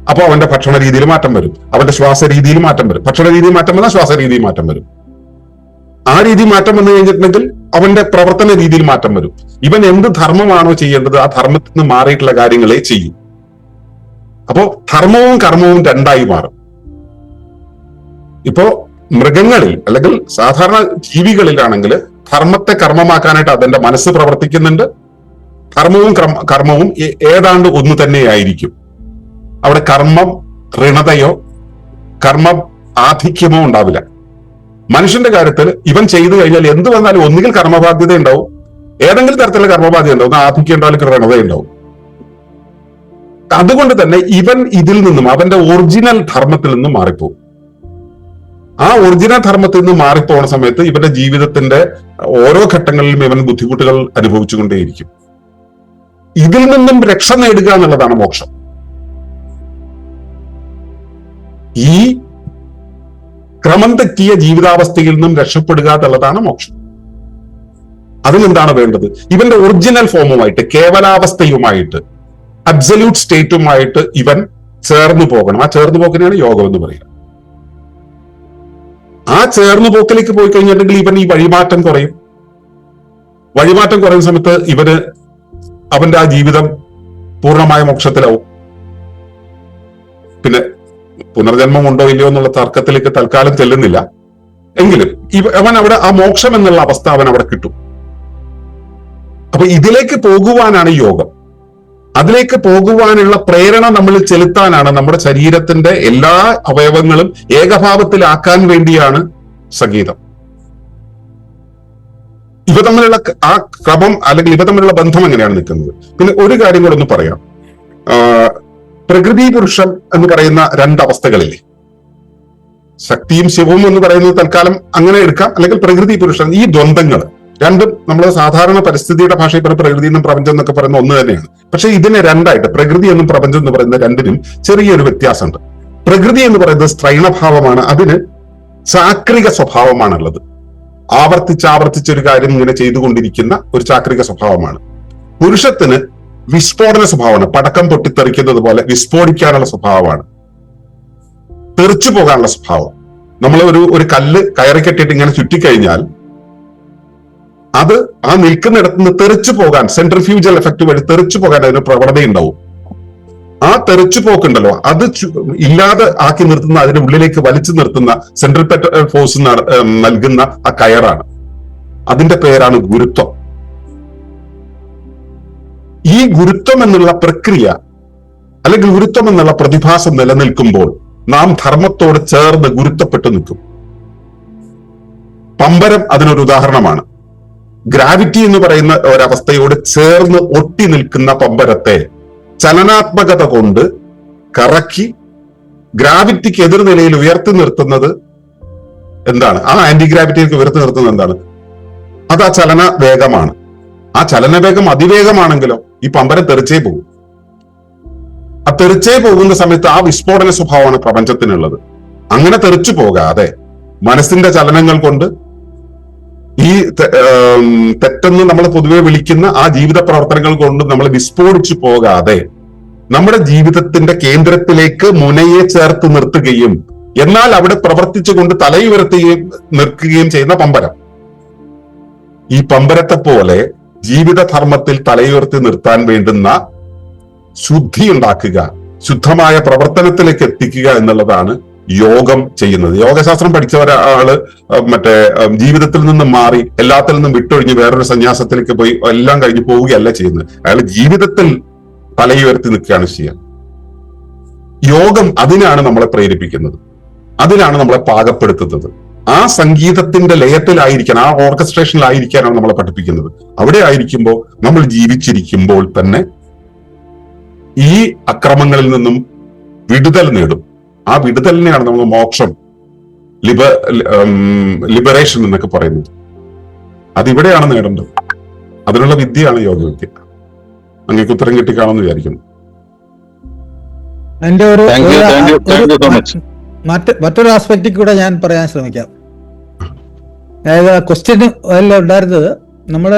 അപ്പൊ അവന്റെ ഭക്ഷണ രീതിയിൽ മാറ്റം വരും, അവന്റെ ശ്വാസ രീതിയിൽ മാറ്റം വരും. ഭക്ഷണ രീതിയിൽ മാറ്റം വന്നാൽ ശ്വാസ രീതിയിൽ മാറ്റം വരും. ആ രീതി മാറ്റം വന്നു കഴിഞ്ഞിട്ടുണ്ടെങ്കിൽ അവന്റെ പ്രവർത്തന രീതിയിൽ മാറ്റം വരും. ഇവൻ എന്ത് ധർമ്മമാണോ ചെയ്യേണ്ടത് ആ ധർമ്മത്തിൽ നിന്ന് മാറിയിട്ടുള്ള കാര്യങ്ങളെ ചെയ്യും. അപ്പോ ധർമ്മവും കർമ്മവും 2ആയി മാറും. ഇപ്പോ മൃഗങ്ങളിൽ അല്ലെങ്കിൽ സാധാരണ ജീവികളിലാണെങ്കിൽ ധർമ്മത്തെ കർമ്മമാക്കാനായിട്ട് അതിന്റെ മനസ്സ് പ്രവർത്തിക്കുന്നുണ്ട്. ധർമ്മവും കർമ്മവും ഏതാണ്ട് ഒന്ന് തന്നെയായിരിക്കും. അവിടെ കർമ്മം ഋണതയോ കർമ്മ ആധിക്യമോ ഉണ്ടാവില്ല. മനുഷ്യന്റെ കാര്യത്തിൽ ഇവൻ ചെയ്തു കഴിഞ്ഞാൽ എന്ത് വന്നാലും ഒന്നുകിൽ കർമ്മബാധ്യത ഉണ്ടാവും, ഏതെങ്കിലും തരത്തിലുള്ള കർമ്മബാധ്യത ഉണ്ടാവും, ആധിക്യം ഉണ്ടാവും, ഋണത ഉണ്ടാവും. അതുകൊണ്ട് തന്നെ ഇവൻ ഇതിൽ നിന്നും അവന്റെ ഒറിജിനൽ ധർമ്മത്തിൽ നിന്നും മാറിപ്പോകും. ആ ഒറിജിനൽ ധർമ്മത്തിൽ നിന്ന് മാറിപ്പോണ സമയത്ത് ഇവന്റെ ജീവിതത്തിന്റെ ഓരോ ഘട്ടങ്ങളിലും ഇവൻ ബുദ്ധിമുട്ടുകൾ അനുഭവിച്ചുകൊണ്ടേയിരിക്കും. ഇതിൽ നിന്നും രക്ഷ നേടുക എന്നുള്ളതാണ് മോക്ഷം. ഈ ക്രമം തെറ്റിയ ജീവിതാവസ്ഥയിൽ നിന്നും രക്ഷപ്പെടുക എന്നുള്ളതാണ് മോക്ഷം. അതിനെന്താണ് വേണ്ടത്? ഇവന്റെ ഒറിജിനൽ ഫോമുമായിട്ട്, കേവലാവസ്ഥയുമായിട്ട്, അബ്സല്യൂട്ട് സ്റ്റേറ്റുമായിട്ട് ഇവൻ ചേർന്നു പോകണം. ആ ചേർന്നു പോക്കിനാണ് യോഗം എന്ന് പറയുക. ആ ചേർന്നു പോക്കിലേക്ക് പോയി കഴിഞ്ഞിട്ടുണ്ടെങ്കിൽ ഇവൻ ഈ വഴിമാറ്റം കുറയും. വഴിമാറ്റം കുറയുന്ന സമയത്ത് ഇവന് അവന്റെ ആ ജീവിതം പൂർണ്ണമായ മോക്ഷത്തിലാവും. പിന്നെ പുനർജന്മം ഉണ്ടോ ഇല്ലയോ എന്നുള്ള തർക്കത്തിലേക്ക് തൽക്കാലം ചെല്ലുന്നില്ല. എങ്കിലും അവൻ അവിടെ ആ മോക്ഷം എന്നുള്ള അവസ്ഥ അവൻ അവിടെ കിട്ടും. അപ്പൊ ഇതിലേക്ക് പോകുവാനാണ് യോഗം. അതിലേക്ക് പോകുവാനുള്ള പ്രേരണ നമ്മൾ ചെലുത്താനാണ്, നമ്മുടെ ശരീരത്തിന്റെ എല്ലാ അവയവങ്ങളും ഏകഭാവത്തിലാക്കാൻ വേണ്ടിയാണ് സംഗീതം. ഇവ തമ്മിലുള്ള ആ ക്രമം അല്ലെങ്കിൽ ഇവ തമ്മിലുള്ള ബന്ധം എങ്ങനെയാണ് നിൽക്കുന്നത്? പിന്നെ ഒരു കാര്യം കൂടെ ഒന്ന് പറയാം. പ്രകൃതി പുരുഷൻ എന്ന് പറയുന്ന രണ്ടവസ്ഥകളില്ലേ, ശക്തിയും ശിവവും എന്ന് പറയുന്നത് തൽക്കാലം അങ്ങനെ എടുക്കാം, അല്ലെങ്കിൽ പ്രകൃതി പുരുഷൻ, ഈ ദ്വന്ദ്ങ്ങൾ രണ്ടും നമ്മൾ സാധാരണ പരിസ്ഥിതിയുടെ ഭാഷയിൽ പറഞ്ഞ പ്രകൃതി എന്നും പ്രപഞ്ചം എന്നൊക്കെ പറയുന്ന ഒന്ന് തന്നെയാണ്. പക്ഷെ ഇതിനെ രണ്ടായിട്ട്, പ്രകൃതി എന്നും പ്രപഞ്ചം എന്ന് പറയുന്ന രണ്ടിനും ചെറിയൊരു വ്യത്യാസമുണ്ട്. പ്രകൃതി എന്ന് പറയുന്നത് സ്ത്രൈണഭാവമാണ്, അതിന് ചാക്രിക സ്വഭാവമാണുള്ളത്. ആവർത്തിച്ചൊരു കാര്യം ഇങ്ങനെ ചെയ്തുകൊണ്ടിരിക്കുന്ന ഒരു ചാക്രിക സ്വഭാവമാണ്. പുരുഷത്തിന് വിസ്ഫോടന സ്വഭാവമാണ്, പടക്കം പൊട്ടിത്തെറിക്കുന്നത് പോലെ വിസ്ഫോടിക്കാനുള്ള സ്വഭാവമാണ്, തെറിച്ചു പോകാനുള്ള സ്വഭാവം. നമ്മൾ ഒരു കല്ല് കയറി കെട്ടിയിട്ട് ഇങ്ങനെ ചുറ്റിക്കഴിഞ്ഞാൽ അത് ആ നിൽക്കുന്നിടത്ത് നിന്ന് തെറിച്ചു പോകാൻ, സെൻട്രിഫ്യൂജൽ എഫക്ട് വഴി തെറിച്ചു പോകാൻ അതിന് പ്രവണതയുണ്ടാവും. ആ തെറിച്ചു പോക്കുണ്ടല്ലോ, അത് ഇല്ലാതെ ആക്കി നിർത്തുന്ന, അതിന്റെ ഉള്ളിലേക്ക് വലിച്ചു നിർത്തുന്ന സെൻട്രിപെറ്റൽ ഫോഴ്സ് നൽകുന്ന ആ കയറാണ്. അതിന്റെ പേരാണ് ഗുരുത്വം. ഈ ഗുരുത്വം എന്നുള്ള പ്രക്രിയ അല്ലെങ്കിൽ ഗുരുത്വം എന്നുള്ള പ്രതിഭാസം നിലനിൽക്കുമ്പോൾ നാം ധർമ്മത്തോട് ചേർന്ന് ഗുരുത്വപ്പെട്ടു നിൽക്കും. പമ്പരം അതിനൊരു ഉദാഹരണമാണ്. ഗ്രാവിറ്റി എന്ന് പറയുന്ന ഒരവസ്ഥയോട് ചേർന്ന് ഒട്ടി നിൽക്കുന്ന പമ്പരത്തെ ചലനാത്മകത കൊണ്ട് കറക്കി ഗ്രാവിറ്റിക്ക് എതിർനിലയിൽ ഉയർത്തി നിർത്തുന്നത് എന്താണ്? ആ ആന്റി ഗ്രാവിറ്റിക്ക് ഉയർത്തി നിർത്തുന്നത് എന്താണ്? അത് ആ ചലന വേഗമാണ്. ആ ചലനവേഗം അതിവേഗമാണെങ്കിലോ ഈ പമ്പരം തെറിച്ചേ പോകും. ആ തെറിച്ചേ പോകുന്ന സമയത്ത് ആ വിസ്ഫോടന സ്വഭാവമാണ് പ്രപഞ്ചത്തിനുള്ളത്. അങ്ങനെ തെറിച്ചു പോകാതെ മനസ്സിന്റെ ചലനങ്ങൾ കൊണ്ട്, ഈ തെറ്റെന്ന് നമ്മൾ പൊതുവെ വിളിക്കുന്ന ആ ജീവിത പ്രവർത്തനങ്ങൾ കൊണ്ട് നമ്മൾ വിസ്ഫോടിച്ചു പോകാതെ നമ്മുടെ ജീവിതത്തിന്റെ കേന്ദ്രത്തിലേക്ക് മുനയെ ചേർത്ത് നിർത്തുകയും എന്നാൽ അവിടെ പ്രവർത്തിച്ചുകൊണ്ട് തലയുയർത്തുകയും നിൽക്കുകയും ചെയ്യുന്ന പമ്പരം. ഈ പമ്പരത്തെ പോലെ ജീവിതധർമ്മത്തിൽ തലയുയർത്തി നിർത്താൻ വേണ്ടുന്ന ശുദ്ധി ഉണ്ടാക്കുക, ശുദ്ധമായ പ്രവർത്തനത്തിലേക്ക് എത്തിക്കുക എന്നുള്ളതാണ് യോഗം ചെയ്യുന്നത്. യോഗശാസ്ത്രം പഠിച്ച ഒരാള് ജീവിതത്തിൽ നിന്നും മാറി എല്ലാത്തിൽ നിന്നും വിട്ടൊഴിഞ്ഞ് വേറൊരു സന്യാസത്തിലേക്ക് പോയി എല്ലാം കഴിഞ്ഞ് പോവുകയല്ല ചെയ്യുന്നത്. അയാൾ ജീവിതത്തിൽ തലയുയർത്തി നിൽക്കുകയാണ് ചെയ്യുക. യോഗം അതിനാണ് നമ്മളെ പ്രേരിപ്പിക്കുന്നത്, അതിനാണ് നമ്മളെ പാകപ്പെടുത്തുന്നത്. ആ സംഗീതത്തിന്റെ ലയത്തിലായിരിക്കാൻ, ആ ഓർക്കസ്ട്രേഷനിലായിരിക്കാനാണ് നമ്മളെ പഠിപ്പിക്കുന്നത്. അവിടെ ആയിരിക്കുമ്പോൾ, നമ്മൾ ജീവിച്ചിരിക്കുമ്പോൾ തന്നെ ഈ അക്രമങ്ങളിൽ നിന്നും വിടുതൽ നേടും. ആ വിടുതലിനെയാണ് നമ്മൾ മോക്ഷം, ലിബറേഷൻ എന്നൊക്കെ പറയുന്നത്. അതിവിടെയാണ് നേടേണ്ടത്. അതിനുള്ള വിദ്യയാണ് യോഗവിദ്യ. അങ്ങേക്ക് ഉത്തരം കിട്ടിക്കാണെന്ന് വിചാരിക്കുന്നു. എന്റെ മറ്റൊരു ആസ്പെക്റ്റിൽ കൂടെ ഞാൻ പറയാൻ ശ്രമിക്കാം. അതായത് ക്വസ്റ്റ്യൻ എല്ലാം ഉണ്ടായിരുന്നത്, നമ്മൾ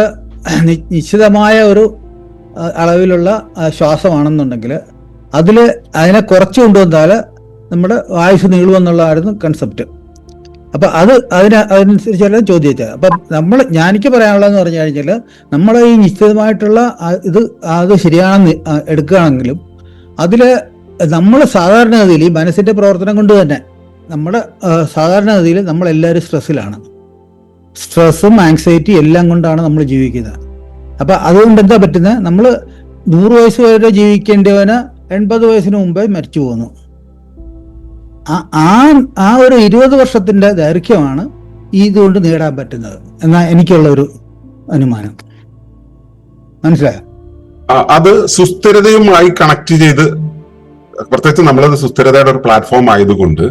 നിശ്ചിതമായ ഒരു അളവിലുള്ള ശ്വാസമാണെന്നുണ്ടെങ്കിൽ അതിനെ കുറച്ച് കൊണ്ടുവന്നാൽ നമ്മുടെ ആയുസ് നീളുമെന്നുള്ളതായിരുന്നു കൺസെപ്റ്റ്. അപ്പൊ അതിനനുസരിച്ചുള്ള ചോദ്യം. അപ്പൊ ഞാനിക്ക് പറയാനുള്ളതെന്ന് പറഞ്ഞു കഴിഞ്ഞാൽ, നമ്മൾ ഈ നിശ്ചിതമായിട്ടുള്ള അത് ശരിയാണെന്ന് എടുക്കുകയാണെങ്കിലും നമ്മൾ സാധാരണഗതിയിൽ ഈ മനസ്സിന്റെ പ്രവർത്തനം കൊണ്ട് തന്നെ നമ്മുടെ സാധാരണഗതിയിൽ നമ്മളെല്ലാവരും സ്ട്രെസ്സിലാണ്. സ്ട്രെസ്സും ആങ്സൈറ്റി എല്ലാം കൊണ്ടാണ് നമ്മൾ ജീവിക്കുന്നത്. അപ്പൊ അതുകൊണ്ട് എന്താ പറ്റുന്നത്, നമ്മൾ 100 വയസ്സ് വരെ ജീവിക്കേണ്ടവന് 80 വയസ്സിന് മുമ്പേ മരിച്ചു പോകുന്നു. ആ ഒരു 20 വർഷത്തിന്റെ ദൈർഘ്യമാണ് ഇതുകൊണ്ട് നേടാൻ പറ്റുന്നത് എന്നാ എനിക്കുള്ള ഒരു അനുമാനം. മനസ്സിലായോ? അത് സുസ്ഥിരതയുമായി കണക്ട് ചെയ്ത്, പ്രത്യേകിച്ച് നമ്മളത് സുസ്ഥിരതയുടെ ഒരു പ്ലാറ്റ്ഫോം ആയതുകൊണ്ട്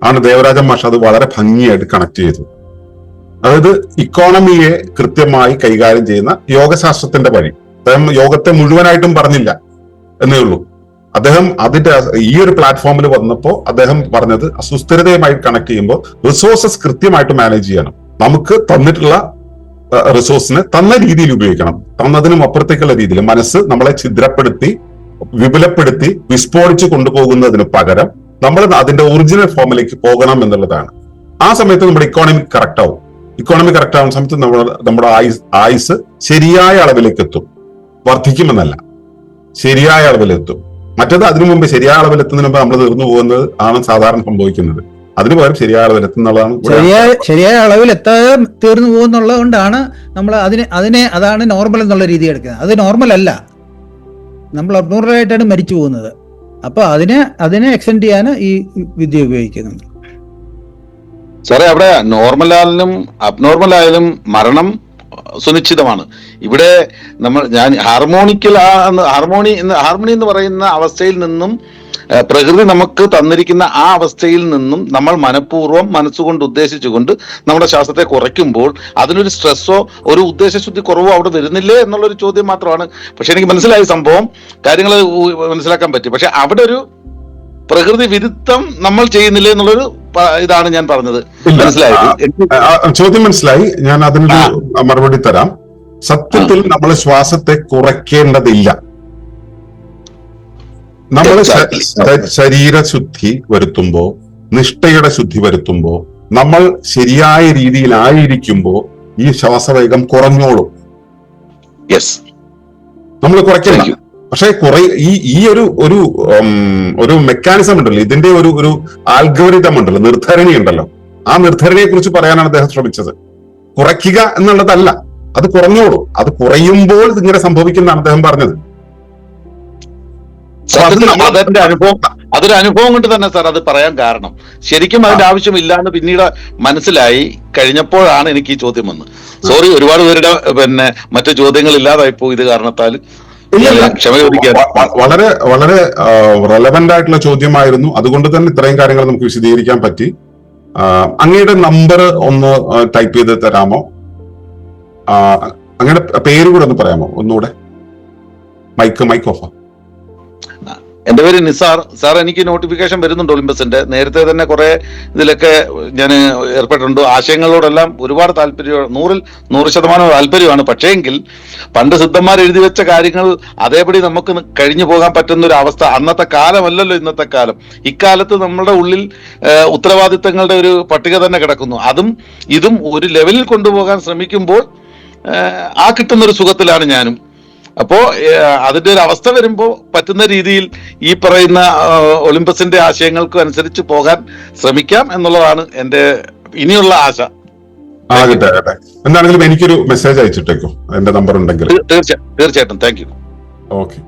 ആണ് ദേവരാജൻ മാഷ് അത് വളരെ ഭംഗിയായിട്ട് കണക്ട് ചെയ്തു. അതായത് ഇക്കോണമിയെ കൃത്യമായി കൈകാര്യം ചെയ്യുന്ന യോഗശാസ്ത്രത്തിന്റെ വഴി. അദ്ദേഹം യോഗത്തെ മുഴുവനായിട്ടും പറഞ്ഞില്ല എന്നേ ഉള്ളൂ. അദ്ദേഹം അതിന്റെ ഈ ഒരു പ്ലാറ്റ്ഫോമിൽ വന്നപ്പോൾ അദ്ദേഹം പറഞ്ഞത് സുസ്ഥിരതയുമായി കണക്ട് ചെയ്യുമ്പോൾ റിസോഴ്സസ് കൃത്യമായിട്ട് മാനേജ് ചെയ്യണം. നമുക്ക് തന്നിട്ടുള്ള റിസോഴ്സിനെ തന്ന രീതിയിൽ ഉപയോഗിക്കണം. തന്നതിനും അപ്പുറത്തേക്കുള്ള രീതിയിൽ മനസ്സ് നമ്മളെ ഛിദ്രപ്പെടുത്തി വിപുലപ്പെടുത്തി വിസ്ഫോടിച്ച് കൊണ്ടുപോകുന്നതിന് പകരം നമ്മൾ അതിന്റെ ഒറിജിനൽ ഫോമിലേക്ക് പോകണം എന്നുള്ളതാണ്. ആ സമയത്ത് നമ്മുടെ ഇക്കോണമി കറക്റ്റ് ആവും. ഇക്കോണമി കറക്റ്റ് ആവുന്ന സമയത്ത് നമ്മുടെ ആയുസ് ശരിയായ അളവിലേക്ക് എത്തും. വർദ്ധിക്കുമെന്നല്ല, ശരിയായ അളവിലെത്തും. മറ്റേത് അതിനു മുമ്പ് ശരിയായ അളവിലെത്തുന്നതിന് മുമ്പ് നമ്മൾ തീർന്നു പോകുന്നത് ആണ് സാധാരണ സംഭവിക്കുന്നത്. അതിന് പകരം ശരിയായ അളവിലെത്തുന്നതാണ്. ശരിയായ അളവിൽ എത്താതെ തീർന്നു പോകുന്നുള്ളത് കൊണ്ടാണ് നമ്മൾ അതാണ് നോർമൽ എന്നുള്ള രീതി എടുക്കുന്നത്. അത് നോർമൽ അല്ല, നമ്മൾ അബ്നോർമലായിട്ടാണ് മരിച്ചു പോകുന്നത്. അപ്പൊ അതിനെ എക്സ്റ്റെൻഡ് ചെയ്യാൻ ഈ വിദ്യ ഉപയോഗിക്കുന്നുണ്ട്. സാറേ, അവിടെ നോർമലായാലും അബ്നോർമലായാലും മരണം സുനിശ്ചിതമാണ്. ഇവിടെ ഞാൻ ഹാർമോണി എന്ന് പറയുന്ന അവസ്ഥയിൽ നിന്നും പ്രകൃതി നമുക്ക് തന്നിരിക്കുന്ന ആ അവസ്ഥയിൽ നിന്നും നമ്മൾ മനഃപൂർവ്വം മനസ്സുകൊണ്ട് ഉദ്ദേശിച്ചുകൊണ്ട് നമ്മുടെ ശ്വാസത്തെ കുറയ്ക്കുമ്പോൾ അതിനൊരു സ്ട്രെസ്സോ ഒരു ഉദ്ദേശശുദ്ധി കുറവോ അവിടെ വരുന്നില്ലേ എന്നുള്ളൊരു ചോദ്യം മാത്രമാണ്. പക്ഷെ എനിക്ക് മനസ്സിലായ സംഭവം, കാര്യങ്ങൾ മനസ്സിലാക്കാൻ പറ്റി. പക്ഷെ അവിടെ ഒരു പ്രകൃതി വിരുദ്ധം നമ്മൾ ചെയ്യുന്നില്ലേ എന്നുള്ളൊരു ഇതാണ് ഞാൻ പറഞ്ഞത്. ചോദ്യം മനസ്സിലായി. ഞാൻ അതിനൊരു മറുപടി തരാം. സത്യത്തിൽ നമ്മൾ ശ്വാസത്തെ കുറയ്ക്കേണ്ടതില്ല. നമ്മൾ ശരീരശുദ്ധി വരുത്തുമ്പോ, നിഷ്ഠയുടെ ശുദ്ധി വരുത്തുമ്പോ, നമ്മൾ ശരിയായ രീതിയിലായിരിക്കുമ്പോ ഈ ശ്വാസവേഗം കുറഞ്ഞോളും. നമ്മൾ കുറയ്ക്കില്ല. പക്ഷെ ഈ ഒരു മെക്കാനിസം ഉണ്ടല്ലോ, ഇതിന്റെ ഒരു ആൽഗോരിതം ഉണ്ടല്ലോ, നിർദ്ധരണി ഉണ്ടല്ലോ, ആ നിർദ്ധരണിയെ കുറിച്ച് പറയാനാണ് അദ്ദേഹം ശ്രമിച്ചത്. കുറയ്ക്കുക എന്നുള്ളതല്ല, അത് കുറഞ്ഞോളൂ. അത് കുറയുമ്പോൾ ഇങ്ങനെ സംഭവിക്കുന്നതാണ് അദ്ദേഹം പറഞ്ഞത്. അതൊരു അനുഭവം കൊണ്ട് തന്നെ സാർ അത് പറയാൻ കാരണം. ശരിക്കും അതിന്റെ ആവശ്യമില്ല എന്ന് പിന്നീട് മനസ്സിലായി കഴിഞ്ഞപ്പോഴാണ് എനിക്ക് ഈ ചോദ്യം വന്നത്. സോറി, ഒരുപാട് പേരുടെ മറ്റു ചോദ്യങ്ങൾ ഇല്ലാതായിപ്പോ ഇത് കാരണത്താൽ. വളരെ വളരെ റെലവന്റ് ആയിട്ടുള്ള ചോദ്യമായിരുന്നു. അതുകൊണ്ട് തന്നെ ഇത്രയും കാര്യങ്ങൾ നമുക്ക് വിശദീകരിക്കാൻ പറ്റി. അങ്ങയുടെ നമ്പർ ഒന്ന് ടൈപ്പ് ചെയ്ത് തരാമോ? അങ്ങയുടെ പേര് കൂടെ ഒന്ന് പറയാമോ ഒന്നുകൂടെ? Mic off. എന്റെ പേര് നിസാർ. സാർ, എനിക്ക് നോട്ടിഫിക്കേഷൻ വരുന്നുണ്ട് ഒളിമ്പസിന്റെ. നേരത്തെ തന്നെ കുറെ ഇതിലൊക്കെ ഞാൻ ഏർപ്പെട്ടിട്ടുണ്ട്. ആശയങ്ങളോടെല്ലാം ഒരുപാട് താല്പര്യം, 100% താല്പര്യമാണ്. പക്ഷേങ്കിൽ പണ്ട് സിദ്ധന്മാർ എഴുതി വെച്ച കാര്യങ്ങൾ അതേപടി നമുക്ക് കഴിഞ്ഞു പോകാൻ പറ്റുന്ന ഒരു അവസ്ഥ അന്നത്തെ കാലമല്ലല്ലോ ഇന്നത്തെ കാലം. ഇക്കാലത്ത് നമ്മുടെ ഉള്ളിൽ ഉത്തരവാദിത്തങ്ങളുടെ ഒരു പട്ടിക തന്നെ കിടക്കുന്നു. അതും ഇതും ഒരു ലെവലിൽ കൊണ്ടുപോകാൻ ശ്രമിക്കുമ്പോൾ ആ കിട്ടുന്നൊരു സുഖത്തിലാണ് ഞാനും. അപ്പോ അതിന്റെ ഒരു അവസ്ഥ വരുമ്പോൾ പറ്റുന്ന രീതിയിൽ ഈ പറയുന്ന ഒളിമ്പസിന്റെ ആശയങ്ങൾക്കും അനുസരിച്ച് പോകാൻ ശ്രമിക്കാം എന്നുള്ളതാണ് എന്റെ ഇനിയുള്ള ആശ. എന്താണെങ്കിലും എനിക്കൊരു മെസ്സേജ് അയച്ചിട്ടേക്കും, എന്റെ നമ്പർ ഉണ്ടെങ്കിൽ. തീർച്ചയായിട്ടും. Thank you. ഓക്കെ.